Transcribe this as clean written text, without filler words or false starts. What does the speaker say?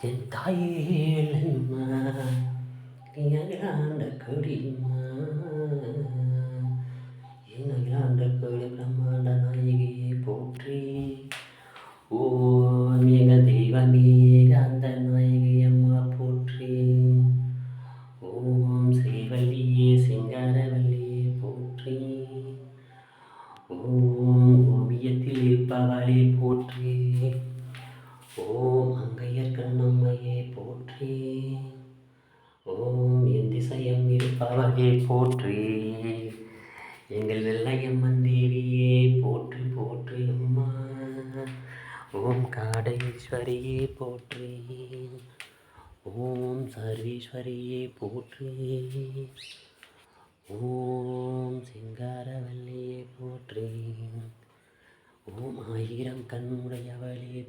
என் தாயே அம்மா நீ அகிலாண்ட கொடியம்மா என் அகிலாண்ட கொடி பிரம்மாண்ட நாயகியை போற்றி. ஓம் எங்க தெய்வமே அந்த நாயகி அம்மா போற்றி. ஓம் ஸ்ரீவல்லியே சிங்காரவல்லியே போற்றி. ஓம் ஓவியத்தில் இருப்பவளே போற்றி. ஓம் அங்கையர் கண்ணம்மையே போற்றி. ஓம் என் திசையம் இருப்பவளே போற்றி. எங்கள் வெள்ளையம்மன் தேவியே போற்றி போற்றி அம்மா. ஓம் காடேஸ்வரியே போற்றி. ஓம் சர்வேஸ்வரியே போற்றி. ஓம் சிங்காரவல்லியே போற்றி. ஓம் ஆயிரம் கண்ணுடையவளே